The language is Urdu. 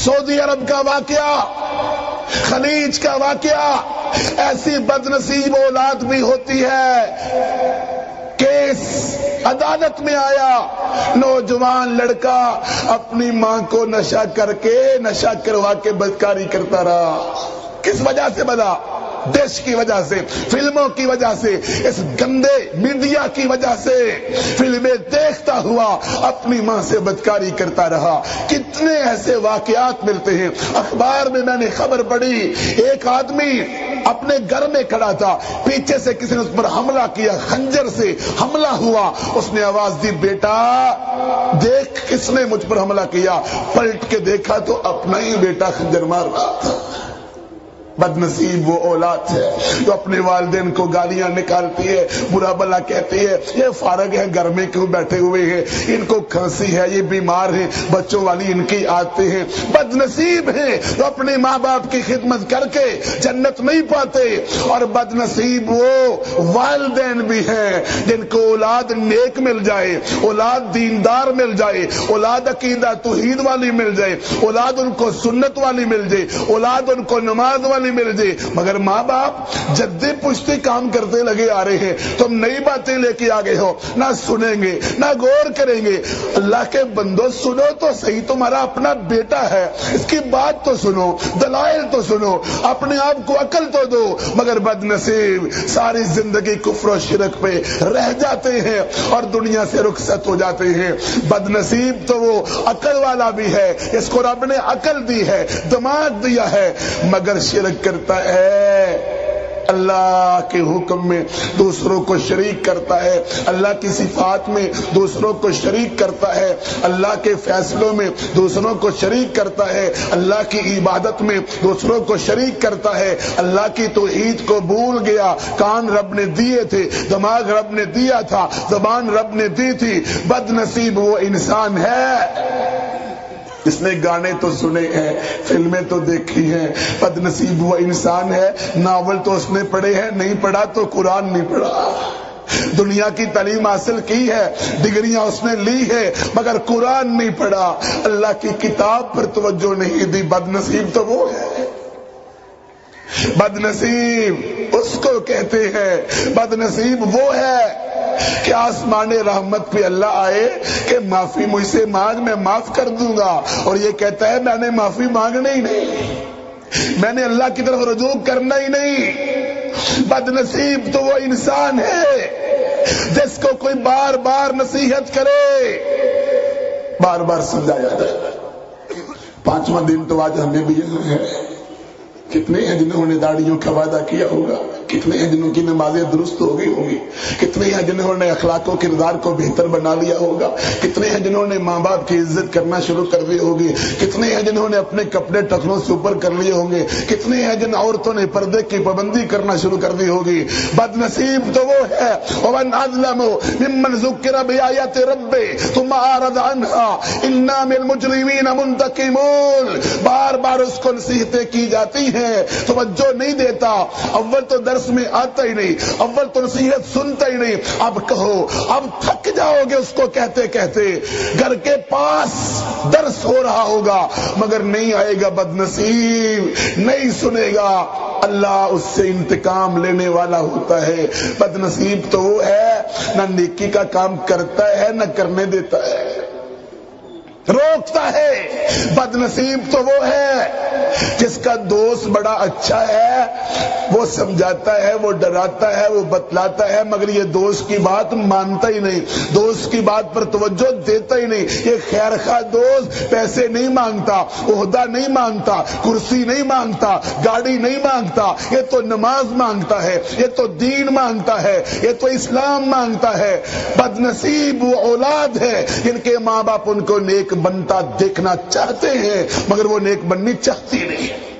سعودی عرب کا واقعہ، خلیج کا واقعہ، ایسی بد نصیب اولاد بھی ہوتی ہے۔ کیس عدالت میں آیا، نوجوان لڑکا اپنی ماں کو نشہ کروا کے بدکاری کرتا رہا۔ کس وجہ سے بنا؟ ڈش کی وجہ سے، فلموں کی وجہ سے، اس گندے میڈیا کی وجہ سے فلمیں دیکھتا ہوا اپنی ماں سے بدکاری کرتا رہا۔ کتنے ایسے واقعات ملتے ہیں۔ اخبار میں میں نے خبر پڑھی، ایک آدمی اپنے گھر میں کھڑا تھا، پیچھے سے کسی نے اس پر حملہ کیا، خنجر سے حملہ ہوا، اس نے آواز دی، بیٹا دیکھ کس نے مجھ پر حملہ کیا۔ پلٹ کے دیکھا تو اپنا ہی بیٹا خنجر مار رہا تھا۔ بد نصیب وہ اولاد ہے جو اپنے والدین کو گالیاں نکالتی ہے، برا بلا کہتی ہے، یہ فارغ ہے گھر میں کیوں بیٹھے ہوئے ہیں، ان کو کھانسی ہے، یہ بیمار ہیں، بچوں والی ان کی عادتیں ہیں۔ بد نصیب ہیں جو اپنے ماں باپ کی خدمت کر کے جنت نہیں پاتے، اور بد نصیب وہ والدین بھی ہیں جن کو اولاد نیک مل جائے، اولاد دیندار مل جائے، اولاد عقیدہ توحید والی مل جائے، اولاد ان کو سنت والی مل جائے، اولاد ان کو نماز والی مل جائے، مگر ماں باپ جدے پشتے کام کرتے لگے آ رہے ہیں۔ تم نئی باتیں لے کے آگے ہو، نہ سنیں گے نہ غور کریں گے۔ اللہ کے بندو سنو تو صحیح، تمہارا اپنا بیٹا ہے، اس کی بات تو سنو، دلائل تو سنو، اپنے آپ کو عقل تو دو۔ مگر بد نصیب ساری زندگی کفر و شرک پہ رہ جاتے ہیں اور دنیا سے رخصت ہو جاتے ہیں۔ بد نصیب تو وہ عقل والا بھی ہے، اس کو رب نے عقل دی ہے، دماغ دیا ہے، مگر شرک کرتا ہے، اللہ کے حکم میں دوسروں کو شریک کرتا ہے، اللہ کی صفات میں دوسروں کو شریک کرتا ہے، اللہ کے فیصلوں میں دوسروں کو شریک کرتا ہے، اللہ کی عبادت میں دوسروں کو شریک کرتا ہے، اللہ کی توحید کو بھول گیا۔ کان رب نے دیے تھے، دماغ رب نے دیا تھا، زبان رب نے دی تھی۔ بد نصیب وہ انسان ہے جس نے گانے تو سنے ہیں، فلمیں تو دیکھی ہیں۔ بد نصیب وہ انسان ہے، ناول تو اس نے پڑھے ہیں، نہیں پڑھا تو قرآن نہیں پڑھا۔ دنیا کی تعلیم حاصل کی ہے، ڈگریاں اس نے لی ہے، مگر قرآن نہیں پڑھا، اللہ کی کتاب پر توجہ نہیں دی۔ بد نصیب تو وہ ہے، بد نصیب اس کو کہتے ہیں۔ بد نصیب وہ ہے کہ آسمان رحمت پہ اللہ آئے کہ معافی مجھ سے مانگ، میں معاف کر دوں گا، اور یہ کہتا ہے میں نے معافی مانگنا ہی نہیں، میں نے اللہ کی طرف رجوع کرنا ہی نہیں۔ بد نصیب تو وہ انسان ہے جس کو کوئی بار بار نصیحت کرے، بار بار سمجھایا جائے۔ 5واں دن تو آج ہمیں بھی یہاں ہے۔ کتنے ہیں جنہوں نے داڑھیوں کا وعدہ کیا ہوگا، کتنے ہیں جنہوں کی نمازیں درست ہو گئی ہوگی، کتنے ہیں جنہوں نے اخلاق و کردار کو بہتر بنا لیا ہوگا، کتنے ہیں جنہوں نے ماں باپ کی عزت کرنا شروع کر دی ہوگی، کتنے ہیں جنہوں نے اپنے کپڑے ٹخنوں سے اوپر کر لیے ہوں گے، کتنے ہیں جن عورتوں نے پردے کی پابندی کرنا شروع کر دی ہوگی۔ بد نصیب تو وہ ہے ومن اظلم ممن ذکر بآیات ربہ ثم اعرض عنها انا من المجرمین منتقمون۔ بار بار اس کو نصیحتیں کی جاتی ہیں، توجہ نہیں دیتا، اول تو درس میں آتا ہی نہیں، اول تو نصیحت سنتا ہی نہیں۔ اب کہو، اب تھک جاؤ گے اس کو کہتے کہتے، گھر کے پاس درس ہو رہا ہوگا مگر نہیں آئے گا، بد نصیب نہیں سنے گا، اللہ اس سے انتقام لینے والا ہوتا ہے۔ بد نصیب تو وہ ہے نہ نیکی کا کام کرتا ہے نہ کرنے دیتا ہے، روکتا ہے۔ بد نصیب تو وہ ہے جس کا دوست بڑا اچھا ہے، وہ سمجھاتا ہے، وہ ڈراتا ہے، وہ بتلاتا ہے، مگر یہ دوست کی بات مانتا ہی نہیں، دوست کی بات پر توجہ دیتا ہی نہیں۔ یہ خیر خواہ دوست پیسے نہیں مانگتا، عہدہ نہیں مانگتا، کرسی نہیں مانگتا، گاڑی نہیں مانگتا، یہ تو نماز مانگتا ہے، یہ تو دین مانگتا ہے، یہ تو اسلام مانگتا ہے۔ بد نصیب وہ اولاد ہے جن کے ماں باپ ان کو نیک بنتا دیکھنا چاہتے ہیں مگر وہ نیک بننی چاہتی نہیں۔